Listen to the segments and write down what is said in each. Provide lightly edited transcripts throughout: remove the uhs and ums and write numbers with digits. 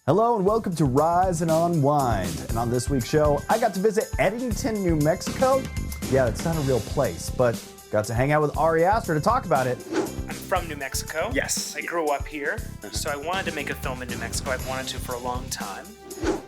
Hello and welcome to Rise and Unwind. And on this week's show, I got to visit Eddington, New Mexico. Yeah, it's not a real place, but got to hang out with Ari Aster to talk about it. I'm from New Mexico. Yes. I grew up here, so I wanted to make a film in New Mexico. I've wanted to for a long time.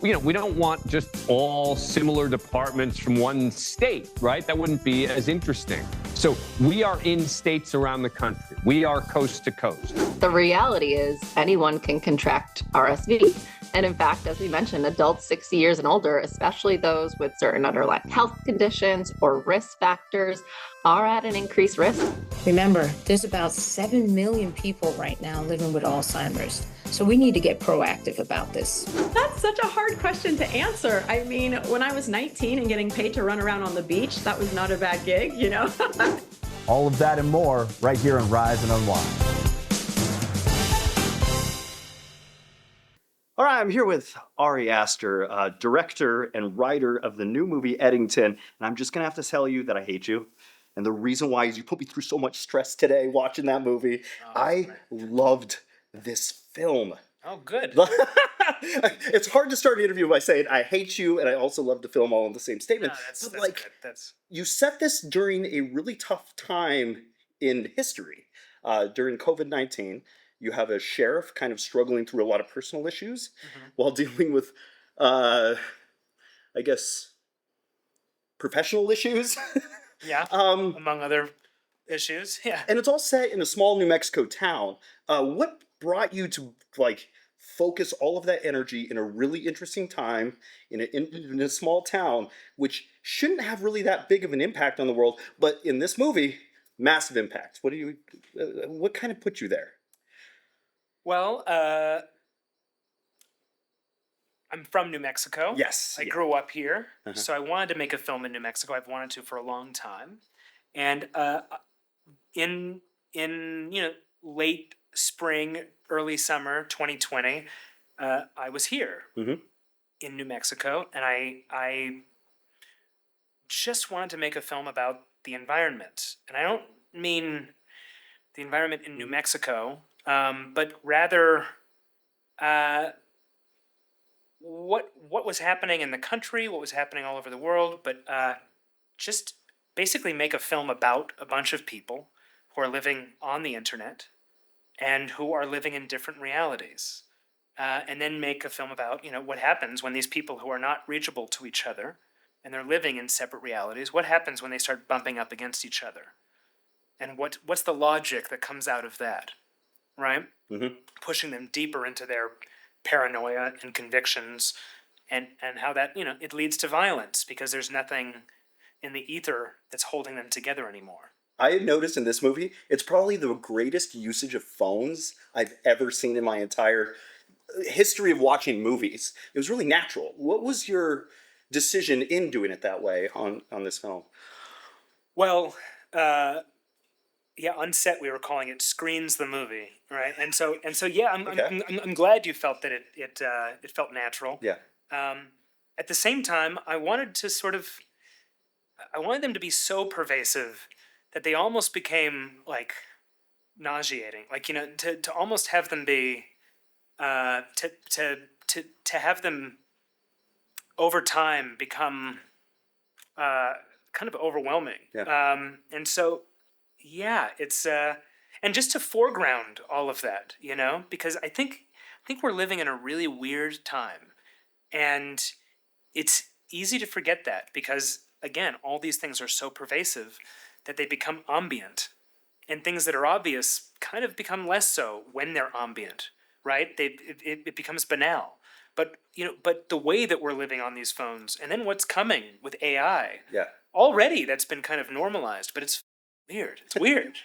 You know, we don't want just all similar departments from one state, right? That wouldn't be as interesting. So we are in states around the country. We are coast to coast. The reality is anyone can contract RSV. And in fact, as we mentioned, adults 60 years and older, especially those with certain underlying health conditions or risk factors, are at an increased risk. Remember, there's about 7 million people right now living with Alzheimer's. So we need to get proactive about this. That's such a hard question to answer. I mean, when I was 19 and getting paid to run around on the beach, that was not a bad gig, you know? All of that and more right here on Rise and Unwind. All right, I'm here with Ari Aster, director and writer of the new movie Eddington, and I'm just gonna have to tell you that I hate you. And the reason why is you put me through so much stress today watching that movie. I loved this film. Oh, good. It's hard to start an interview by saying I hate you and I also love the film all in the same statement. No, that's like, good. you set this during a really tough time in history. During COVID-19, you have a sheriff kind of struggling through a lot of personal issues while dealing with, I guess, professional issues. Yeah, among other issues, yeah. And it's all set in a small New Mexico town. What brought you to, like, focus all of that energy in a really interesting time in a small town, which shouldn't have really that big of an impact on the world, but in this movie, massive impact. What kind of put you there? Well, I'm from New Mexico. Yes. I grew up here, so I wanted to make a film in New Mexico. I've wanted to for a long time. And in late spring, early summer 2020, I was here in New Mexico, and I just wanted to make a film about the environment. And I don't mean the environment in New Mexico, but rather what was happening in the country, what was happening all over the world, but just basically make a film about a bunch of people who are living on the internet and who are living in different realities. And then make a film about, what happens when these people who are not reachable to each other and they're living in separate realities, what happens when they start bumping up against each other? And what's the logic that comes out of that, right? Pushing them deeper into their paranoia and convictions, and how that, it leads to violence because there's nothing in the ether that's holding them together anymore. I had noticed in this movie, it's probably the greatest usage of phones I've ever seen in my entire history of watching movies. It was really natural. What was your decision in doing it that way on this film? Well, on set we were calling it "Screens the Movie," right? And so yeah, I'm glad you felt that it felt natural. Yeah. At the same time, I wanted them to be so pervasive that they almost became like nauseating. Like, to almost have them be to have them over time become kind of overwhelming. Yeah. And so yeah, it's and just to foreground all of that, because I think we're living in a really weird time, and it's easy to forget that because, again, all these things are so pervasive that they become ambient, and things that are obvious kind of become less so when they're ambient, right? It becomes banal. But the way that we're living on these phones, and then what's coming with AI, already that's been kind of normalized, but it's weird. It's weird.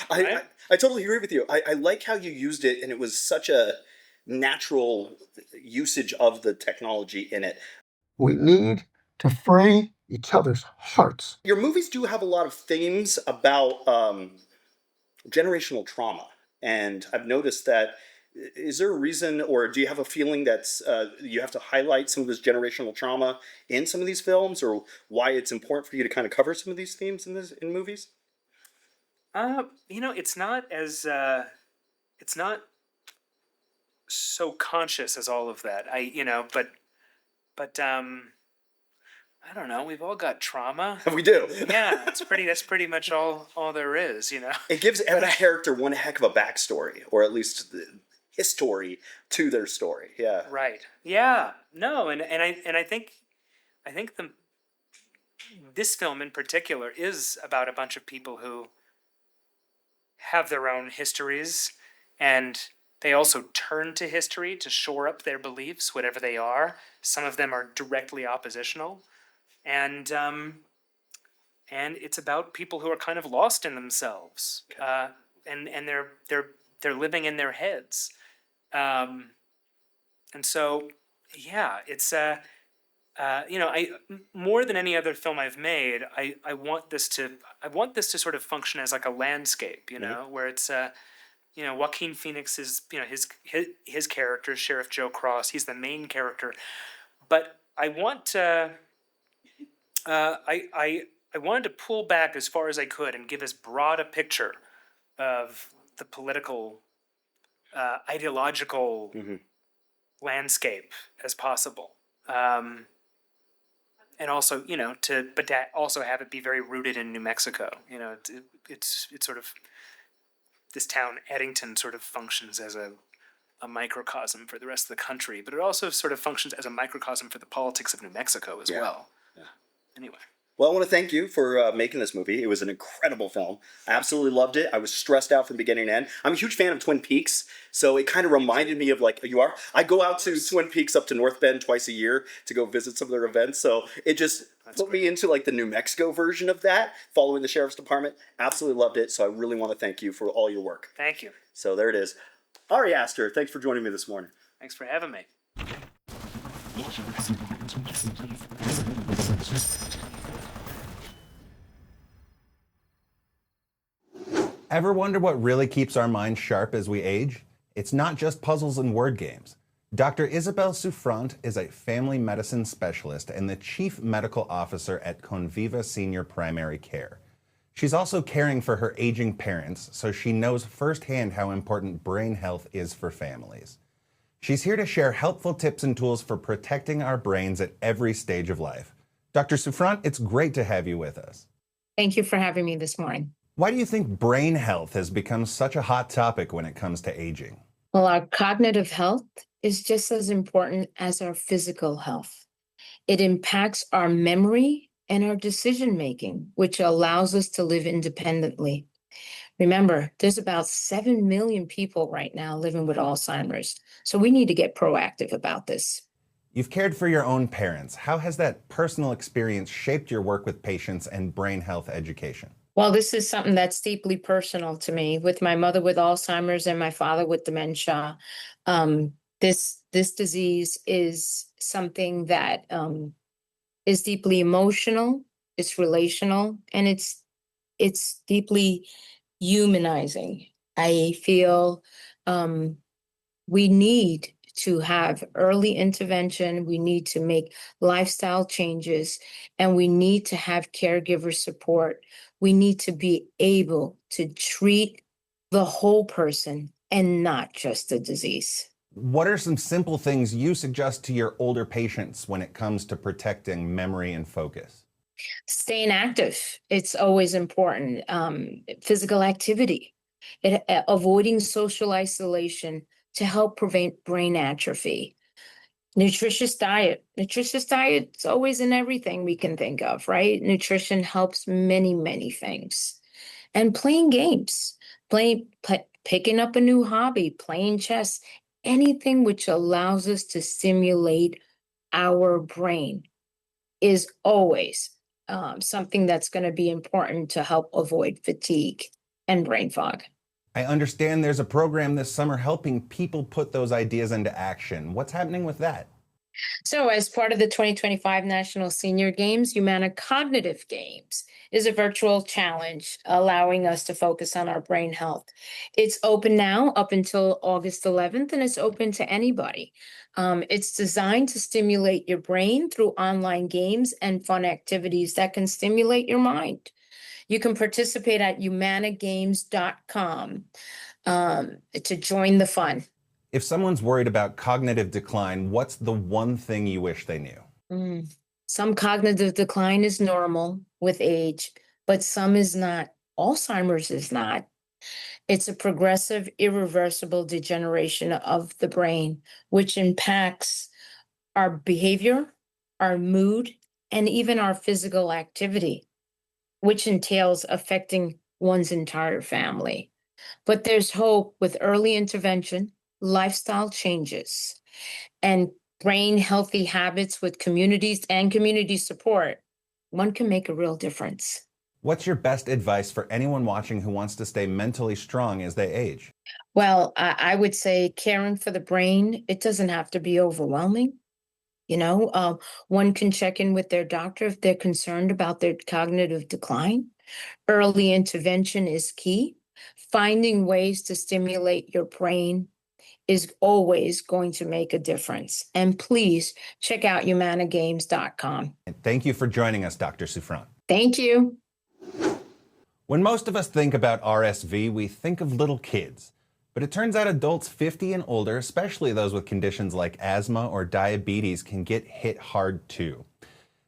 I totally agree with you. I like how you used it, and it was such a natural usage of the technology in it. We need to free each other's hearts. Your movies do have a lot of themes about generational trauma, and I've noticed that. Is there a reason, or do you have a feeling that you have to highlight some of this generational trauma in some of these films, or why it's important for you to kind of cover some of these themes in movies? It's not as it's not so conscious as all of that. But I don't know. We've all got trauma. We do. Yeah, that's pretty much all there is. It gives every character one heck of a backstory, or at least history to their story. Yeah. Right. Yeah. No. And I think this film in particular is about a bunch of people who have their own histories, and they also turn to history to shore up their beliefs, whatever they are. Some of them are directly oppositional, and it's about people who are kind of lost in themselves, and they're living in their heads, and so yeah, it's I more than any other film I've made, I want this to sort of function as like a landscape, where it's Joaquin Phoenix is his character, Sheriff Joe Cross. He's the main character, but I wanted to pull back as far as I could and give as broad a picture of the political, ideological landscape as possible. And also, but to also have it be very rooted in New Mexico. It's sort of, this town, Eddington, sort of functions as a microcosm for the rest of the country, but it also sort of functions as a microcosm for the politics of New Mexico as well. Yeah. Anyway. Well, I want to thank you for making this movie. It was an incredible film. I absolutely loved it. I was stressed out from beginning to end. I'm a huge fan of Twin Peaks, so it kind of reminded me of, like, you are? I go out to Twin Peaks up to North Bend twice a year to go visit some of their events, so it just put me into, like, the New Mexico version of that, following the Sheriff's Department. Absolutely loved it, so I really want to thank you for all your work. Thank you. So there it is. Ari Aster, thanks for joining me this morning. Thanks for having me. Ever wonder what really keeps our minds sharp as we age? It's not just puzzles and word games. Dr. Isabel Souffrant is a family medicine specialist and the chief medical officer at Conviva Senior Primary Care. She's also caring for her aging parents, so she knows firsthand how important brain health is for families. She's here to share helpful tips and tools for protecting our brains at every stage of life. Dr. Souffrant, it's great to have you with us. Thank you for having me this morning. Why do you think brain health has become such a hot topic when it comes to aging? Well, our cognitive health is just as important as our physical health. It impacts our memory and our decision-making, which allows us to live independently. Remember, there's about 7 million people right now living with Alzheimer's, so we need to get proactive about this. You've cared for your own parents. How has that personal experience shaped your work with patients and brain health education? Well, this is something that's deeply personal to me. With my mother with Alzheimer's and my father with dementia, this disease is something that is deeply emotional, it's relational, and it's deeply humanizing. I feel we need to have early intervention, we need to make lifestyle changes, and we need to have caregiver support. We need to be able to treat the whole person and not just the disease. What are some simple things you suggest to your older patients when it comes to protecting memory and focus? Staying active, it's always important. Physical activity, avoiding social isolation to help prevent brain atrophy. Nutritious diet. Nutritious diet is always in everything we can think of, right? Nutrition helps many, many things. And playing games, picking up a new hobby, playing chess, anything which allows us to stimulate our brain is always something that's going to be important to help avoid fatigue and brain fog. I understand there's a program this summer helping people put those ideas into action. What's happening with that? So as part of the 2025 National Senior Games, Humana Cognitive Games is a virtual challenge allowing us to focus on our brain health. It's open now up until August 11th, and it's open to anybody. It's designed to stimulate your brain through online games and fun activities that can stimulate your mind. You can participate at humanagames.com to join the fun. If someone's worried about cognitive decline, what's the one thing you wish they knew? Some cognitive decline is normal with age, but some is not. Alzheimer's is not. It's a progressive, irreversible degeneration of the brain, which impacts our behavior, our mood, and even our physical activity, which entails affecting one's entire family. But there's hope with early intervention, lifestyle changes, and brain healthy habits with communities and community support. One can make a real difference. What's your best advice for anyone watching who wants to stay mentally strong as they age? Well, I would say caring for the brain, it doesn't have to be overwhelming. One can check in with their doctor if they're concerned about their cognitive decline. Early intervention is key. Finding ways to stimulate your brain is always going to make a difference. And please check out humanagames.com. And thank you for joining us, Dr. Souffrant. Thank you. When most of us think about RSV, we think of little kids. But it turns out adults 50 and older, especially those with conditions like asthma or diabetes, can get hit hard too.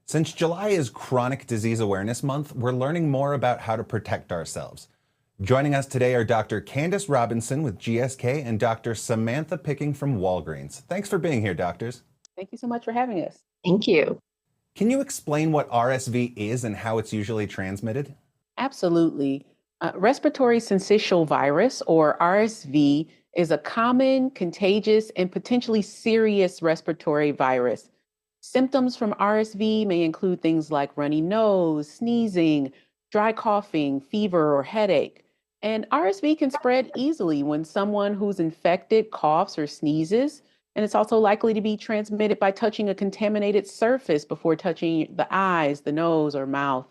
Since July is Chronic Disease Awareness Month, we're learning more about how to protect ourselves. Joining us today are Dr. Candace Robinson with GSK and Dr. Samantha Pickering from Walgreens. Thanks for being here, doctors. Thank you so much for having us. Thank you. Can you explain what RSV is and how it's usually transmitted? Absolutely. Respiratory syncytial virus, or RSV, is a common, contagious, and potentially serious respiratory virus. Symptoms from RSV may include things like runny nose, sneezing, dry coughing, fever, or headache. And RSV can spread easily when someone who's infected coughs or sneezes. And it's also likely to be transmitted by touching a contaminated surface before touching the eyes, the nose, or mouth.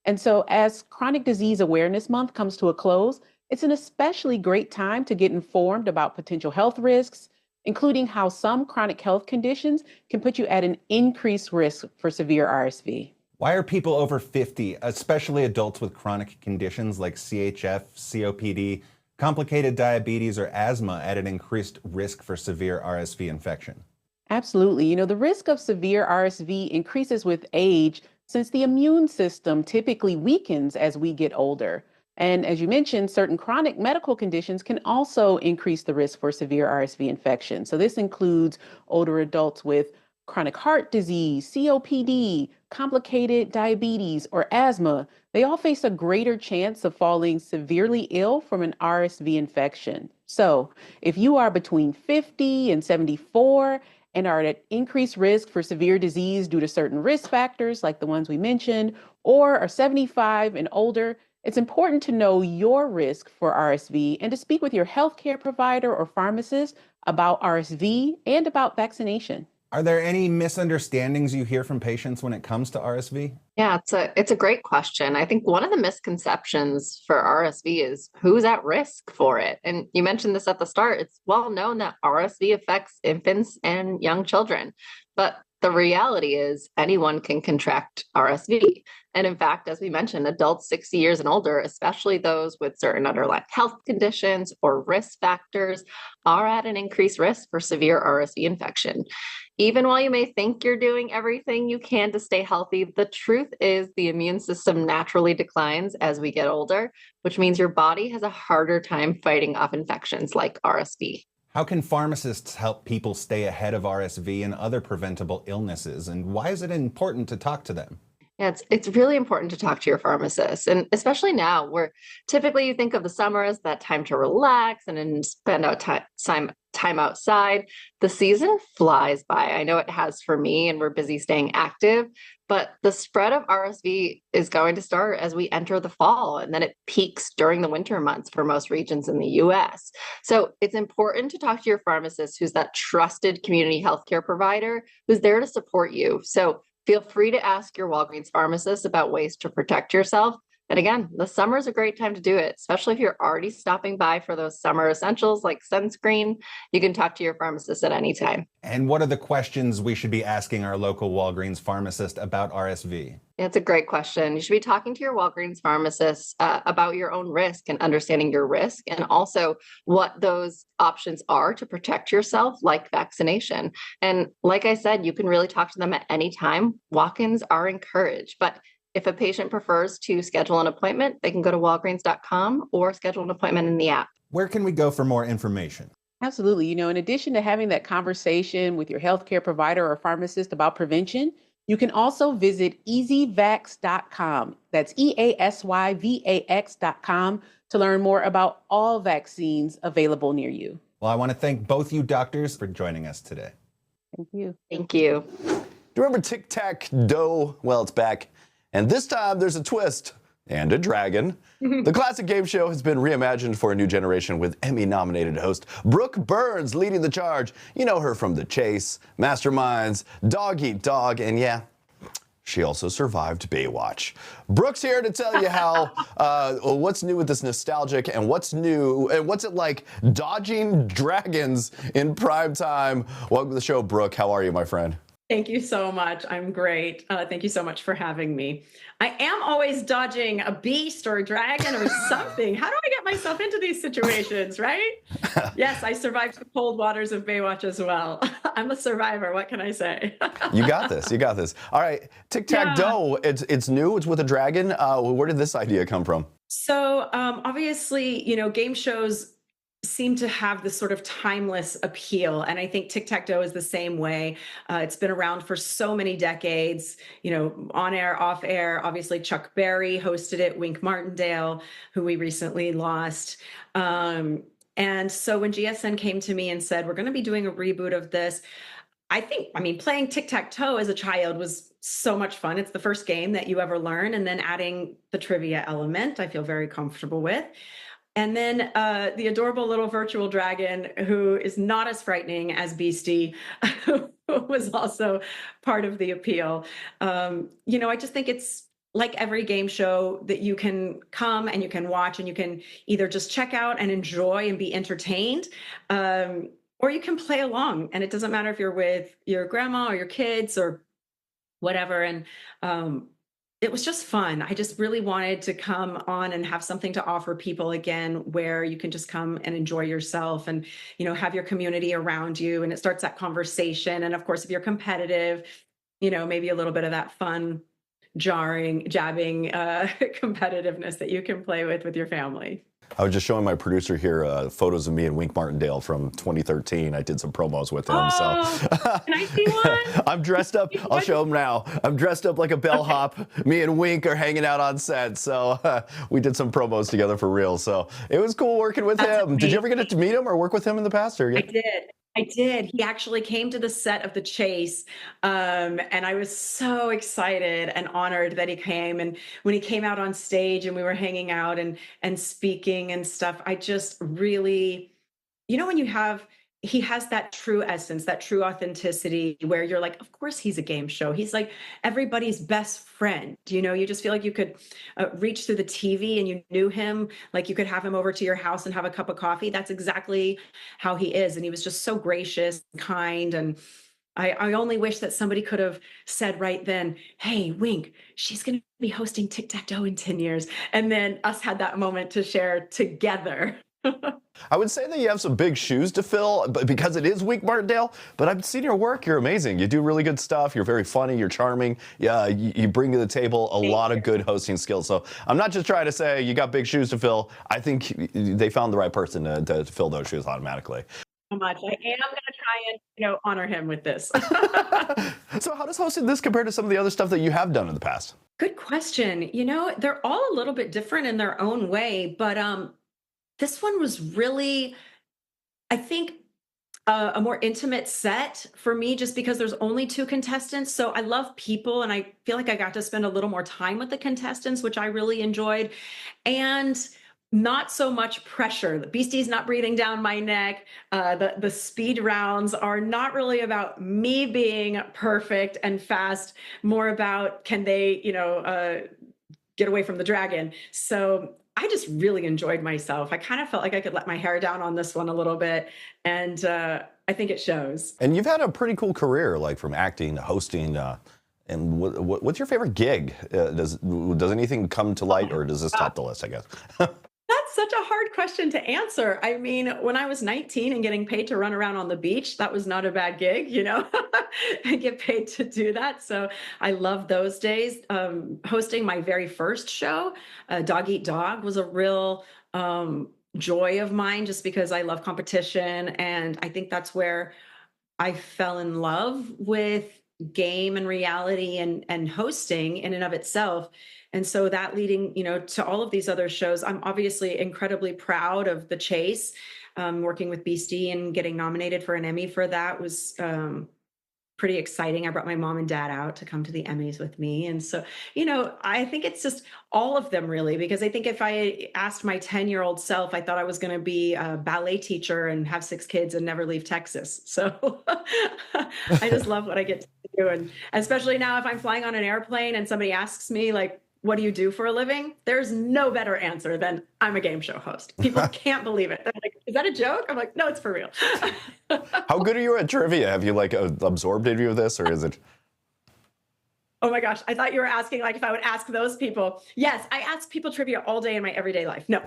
And so as Chronic Disease Awareness Month comes to a close, it's an especially great time to get informed about potential health risks, including how some chronic health conditions can put you at an increased risk for severe RSV. Why are people over 50, especially adults with chronic conditions like CHF, COPD, complicated diabetes, or asthma, at an increased risk for severe RSV infection? Absolutely. The risk of severe RSV increases with age since the immune system typically weakens as we get older. And as you mentioned, certain chronic medical conditions can also increase the risk for severe RSV infection. So this includes older adults with chronic heart disease, COPD, complicated diabetes, or asthma. They all face a greater chance of falling severely ill from an RSV infection. So if you are between 50 and 74 and are at increased risk for severe disease due to certain risk factors like the ones we mentioned, or are 75 and older, it's important to know your risk for RSV and to speak with your healthcare provider or pharmacist about RSV and about vaccination. Are there any misunderstandings you hear from patients when it comes to RSV? Yeah, it's a great question. I think one of the misconceptions for RSV is who's at risk for it. And you mentioned this at the start. It's well known that RSV affects infants and young children, but the reality is anyone can contract RSV. And in fact, as we mentioned, adults 60 years and older, especially those with certain underlying health conditions or risk factors, are at an increased risk for severe RSV infection. Even while you may think you're doing everything you can to stay healthy, the truth is the immune system naturally declines as we get older, which means your body has a harder time fighting off infections like RSV. How can pharmacists help people stay ahead of RSV and other preventable illnesses? And why is it important to talk to them? Yeah, it's really important to talk to your pharmacist. And especially now, where typically you think of the summer as that time to relax and then spend out time outside. The season flies by. I know it has for me, and we're busy staying active. But the spread of RSV is going to start as we enter the fall, and then it peaks during the winter months for most regions in the US. So it's important to talk to your pharmacist, who's that trusted community healthcare provider who's there to support you. So feel free to ask your Walgreens pharmacist about ways to protect yourself. And again, the summer is a great time to do it, especially if you're already stopping by for those summer essentials like sunscreen. You can talk to your pharmacist at any time. And what are the questions we should be asking our local Walgreens pharmacist about RSV? It's a great question. You should be talking to your Walgreens pharmacist about your own risk and understanding your risk, and also what those options are to protect yourself, like vaccination. And like I said, you can really talk to them at any time. Walk-ins are encouraged, but if a patient prefers to schedule an appointment, they can go to walgreens.com or schedule an appointment in the app. Where can we go for more information? Absolutely. In addition to having that conversation with your healthcare provider or pharmacist about prevention, you can also visit easyvax.com. That's EASYVAX.com to learn more about all vaccines available near you. Well, I want to thank both you doctors for joining us today. Thank you. Thank you. Do you remember Tic Tac Dough? Well, it's back. And this time there's a twist and a dragon. The classic game show has been reimagined for a new generation with Emmy-nominated host Brooke Burns leading the charge. You know her from The Chase, Masterminds, Dog Eat Dog, and yeah, she also survived Baywatch. Brooke's here to tell you how, what's new with this nostalgic and what's new, and what's it like dodging dragons in prime time. Welcome to the show, Brooke. How are you, my friend? Thank you so much. I'm great. Thank you so much for having me. I am always dodging a beast or a dragon or something. How do I get myself into these situations, right? Yes, I survived the cold waters of Baywatch as well. I'm a survivor. What can I say? You got this. You got this. All right. Tic Tac Dough. It's new. It's with a dragon. Where did this idea come from? So obviously, game shows seem to have this sort of timeless appeal. And I think Tic Tac Dough is the same way. It's been around for so many decades, on air, off air. Obviously, Chuck Berry hosted it, Wink Martindale, who we recently lost. And so when GSN came to me and said, we're going to be doing a reboot of this, playing Tic Tac Toe as a child was so much fun. It's the first game that you ever learn. And then adding the trivia element, I feel very comfortable with. And then the adorable little virtual dragon, who is not as frightening as Beastie, was also part of the appeal. I just think it's like every game show that you can come and you can watch and you can either just check out and enjoy and be entertained, or you can play along. And it doesn't matter if you're with your grandma or your kids or whatever. And it was just fun. I just really wanted to come on and have something to offer people again, where you can just come and enjoy yourself and, have your community around you. And it starts that conversation. And of course, if you're competitive, maybe a little bit of that fun, jabbing competitiveness that you can play with your family. I was just showing my producer here photos of me and Wink Martindale from 2013. I did some promos with him. Can I see one? I'm dressed up. I'll show him now. I'm dressed up like a bellhop. Me and Wink are hanging out on set. So we did some promos together for real. So it was cool working with him. Amazing. Did you ever get to meet him or work with him in the past? Or? I did. He actually came to the set of The Chase, and I was so excited and honored that he came. And when he came out on stage and we were hanging out and speaking and stuff, I just really, when he has that true essence, that true authenticity, where you're like, of course he's a game show. He's like everybody's best friend. You just feel like you could reach through the TV and you knew him, like you could have him over to your house and have a cup of coffee. That's exactly how he is. And he was just so gracious and kind. And I only wish that somebody could have said right then, hey, Wink, she's going to be hosting Tic Tac Dough in 10 years. And then us had that moment to share together. I would say that you have some big shoes to fill, but because it is Wink Martindale, but I've seen your work. You're amazing. You do really good stuff. You're very funny. You're charming. Yeah, you bring to the table a lot of good hosting skills. So I'm not just trying to say you got big shoes to fill. I think they found the right person to fill those shoes automatically. So much. I am going to try and honor him with this. So how does hosting this compare to some of the other stuff that you have done in the past? Good question. They're all a little bit different in their own way, but this one was really, I think, a more intimate set for me, just because there's only 2 contestants. So I love people, and I feel like I got to spend a little more time with the contestants, which I really enjoyed. And not so much pressure. The Beastie's not breathing down my neck. The speed rounds are not really about me being perfect and fast, more about can they, get away from the dragon. So I just really enjoyed myself. I kind of felt like I could let my hair down on this one a little bit. And I think it shows. And you've had a pretty cool career, like from acting to hosting. And what's your favorite gig? Does anything come to light, or does this top the list, I guess? That's such a hard question to answer. I mean, when I was 19 and getting paid to run around on the beach, that was not a bad gig, you know, I get paid to do that. So I love those days. Hosting my very first show, Dog Eat Dog, was a real joy of mine, just because I love competition. And I think that's where I fell in love with game and reality and hosting in and of itself. And so that leading, you know, to all of these other shows, I'm obviously incredibly proud of The Chase. Working with Beastie and getting nominated for an Emmy for that was pretty exciting. I brought my mom and dad out to come to the Emmys with me. And so, you know, I think it's just all of them really, because I think if I asked my 10-year-old self, I thought I was going to be a ballet teacher and have 6 kids and never leave Texas. So I just love what I get to do. And especially now if I'm flying on an airplane and somebody asks me like, what do you do for a living? There's no better answer than I'm a game show host. People can't believe it. They're like, is that a joke? I'm like, no, it's for real. How good are you at trivia? Have you like absorbed any of this, or is it? Oh my gosh, I thought you were asking like if I would ask those people. Yes, I ask people trivia all day in my everyday life. No,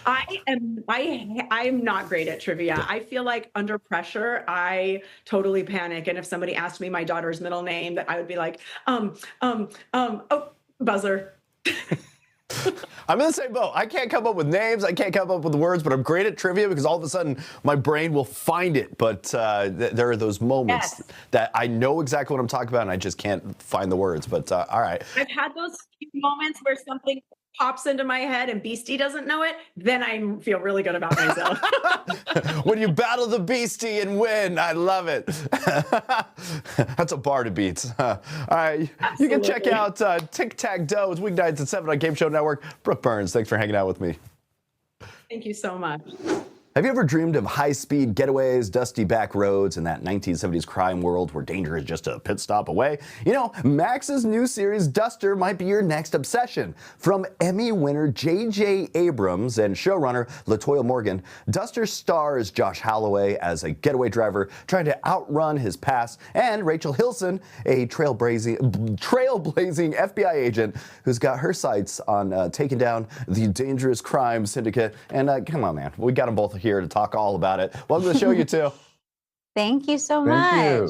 I'm not great at trivia. I feel like under pressure, I totally panic. And if somebody asked me my daughter's middle name, that I would be like, oh, buzzer. I'm in the same boat. I can't come up with names. I can't come up with words, but I'm great at trivia because all of a sudden my brain will find it. But there are those moments that I know exactly what I'm talking about and I just can't find the words. But all right. I've had those few moments where something pops into my head and Beastie doesn't know it, then I feel really good about myself. When you battle the Beastie and win, I love it. That's a bar to beat. All right, you can check out Tic Tac Dough. It's weeknights at 7 on Game Show Network. Brooke Burns, thanks for hanging out with me. Thank you so much. Have you ever dreamed of high-speed getaways, dusty back roads, and that 1970s crime world where danger is just a pit stop away? You know, Max's new series, Duster, might be your next obsession. From Emmy winner J.J. Abrams and showrunner LaToya Morgan, Duster stars Josh Holloway as a getaway driver trying to outrun his past, and Rachel Hilson, a trailblazing FBI agent who's got her sights on taking down the dangerous crime syndicate. And come on, man, we got them both here to talk all about it. Welcome to the show, you two. Thank you so much. You.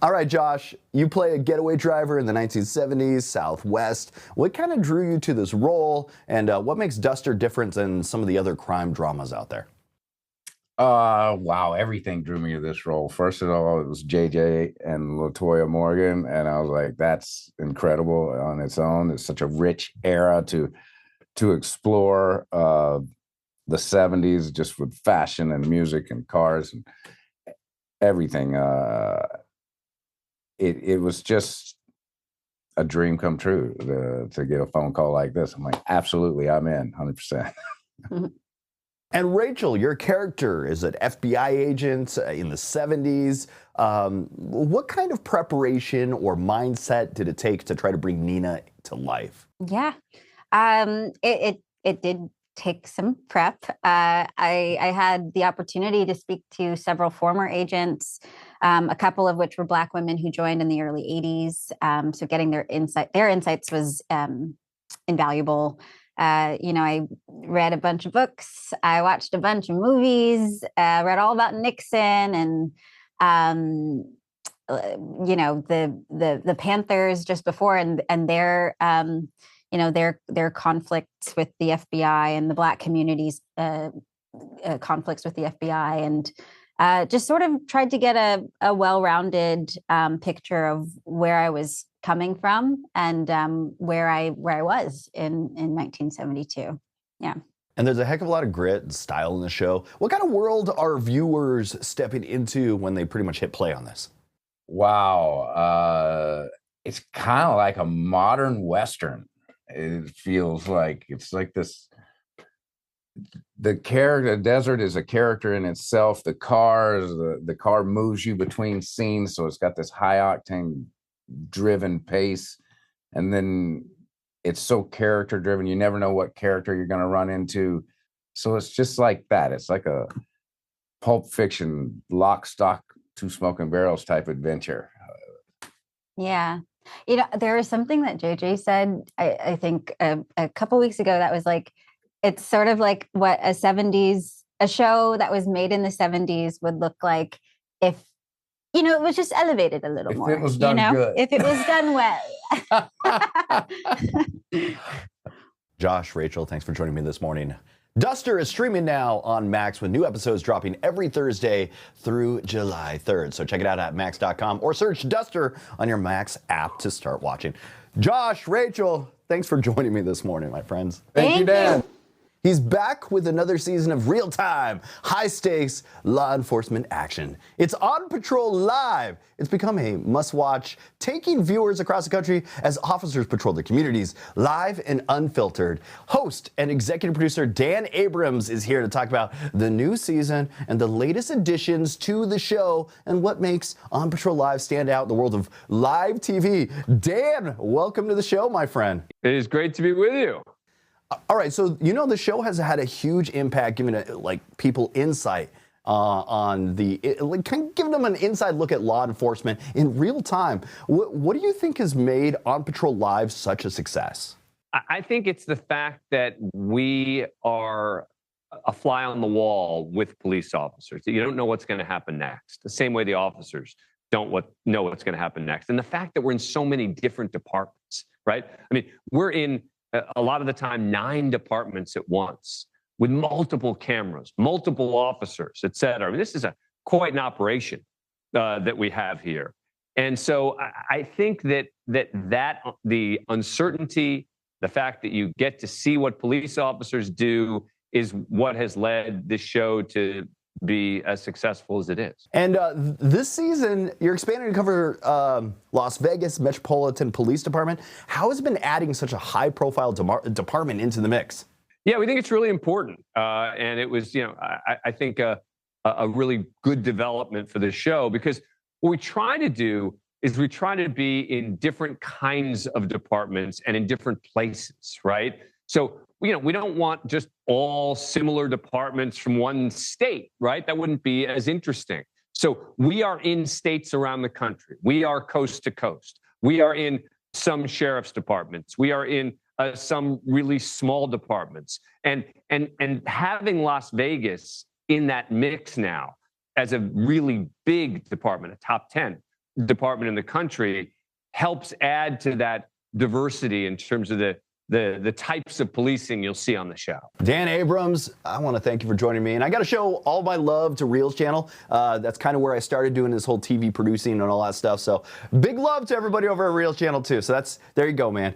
All right, Josh, you play a getaway driver in the 1970s, Southwest. What kind of drew you to this role, and what makes Duster different than some of the other crime dramas out there? Wow, everything drew me to this role. First of all, it was JJ and LaToya Morgan, and I was like, that's incredible on its own. It's such a rich era to explore. The 70s, just with fashion and music and cars and everything. It was just a dream come true to get a phone call like this. I'm like, absolutely, I'm in 100%. And Rachel, your character is an FBI agent in the 70s. What kind of preparation or mindset did it take to try to bring Nina to life? Yeah, it did take some prep. I had the opportunity to speak to several former agents, a couple of which were Black women who joined in the early 80s. So getting their insights was invaluable. I read a bunch of books. I watched a bunch of movies, read all about Nixon and, the Panthers just before and their their conflicts with the FBI and the Black community's conflicts with the FBI, and just sort of tried to get a well-rounded picture of where I was coming from and where I was in 1972. Yeah. And there's a heck of a lot of grit and style in the show. What kind of world are viewers stepping into when they pretty much hit play on this? Wow. It's kind of like a modern Western. It feels like it's like this. The desert is a character in itself. The car moves you between scenes, so it's got this high octane driven pace, and then it's so character driven. You never know what character you're going to run into. So it's just like that. It's like a Pulp Fiction, lock, stock, two smoking barrels type adventure. Yeah. You know, there was something that JJ said, I think a couple weeks ago that was like, it's sort of like what a show that was made in the 70s would look like if, you know, it was just elevated a little more. If it was done good. If it was done well. Josh, Rachel, thanks for joining me this morning. Duster is streaming now on Max with new episodes dropping every Thursday through July 3rd. So check it out at max.com or search Duster on your Max app to start watching. Josh, Rachel, thanks for joining me this morning, my friends. Thank you, Dan. He's back with another season of real-time, high-stakes law enforcement action. It's On Patrol Live. It's become a must-watch, taking viewers across the country as officers patrol their communities, live and unfiltered. Host and executive producer Dan Abrams is here to talk about the new season and the latest additions to the show and what makes On Patrol Live stand out in the world of live TV. Dan, welcome to the show, my friend. It is great to be with you. All right, so you know the show has had a huge impact, giving people insight on kind of giving them an inside look at law enforcement in real time. What do you think has made On Patrol Live such a success? I think it's the fact that we are a fly on the wall with police officers. You don't know what's going to happen next. The same way the officers don't know what's going to happen next. And the fact that we're in so many different departments, right? I mean, we're in a lot of the time 9 departments at once with multiple cameras, multiple officers, et cetera. I mean, this is quite an operation that we have here. And so I think that the uncertainty, the fact that you get to see what police officers do is what has led this show to be as successful as it is. And this season, you're expanding to cover Las Vegas Metropolitan Police Department. How has it been adding such a high-profile department into the mix? Yeah, we think it's really important. And it was, I think a really good development for the show, because what we try to do is we try to be in different kinds of departments and in different places, right? So, we don't want just all similar departments from one state, right? That wouldn't be as interesting. So we are in states around the country. We are coast to coast. We are in some sheriff's departments. We are in some really small departments. And having Las Vegas in that mix now as a really big department, a top 10 department in the country, helps add to that diversity in terms of the types of policing you'll see on the show. Dan Abrams, I want to thank you for joining me. And I got to show all my love to Reelz Channel. That's kind of where I started doing this whole TV producing and all that stuff. So big love to everybody over at Reelz Channel too. So there you go, man.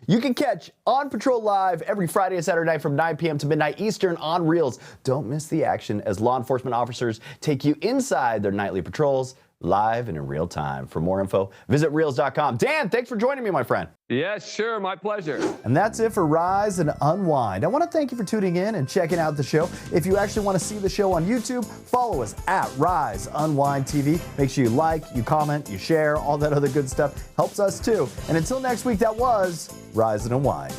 You can catch On Patrol Live every Friday and Saturday night from 9 p.m. to midnight Eastern on Reelz. Don't miss the action as law enforcement officers take you inside their nightly patrols, live and in real time. For more info, visit Reelz.com. Dan, thanks for joining me, my friend. Yeah, sure. My pleasure. And that's it for Rise and Unwind. I want to thank you for tuning in and checking out the show. If you actually want to see the show on YouTube, follow us at Rise Unwind TV. Make sure you like, you comment, you share, all that other good stuff. Helps us too. And until next week, that was Rise and Unwind.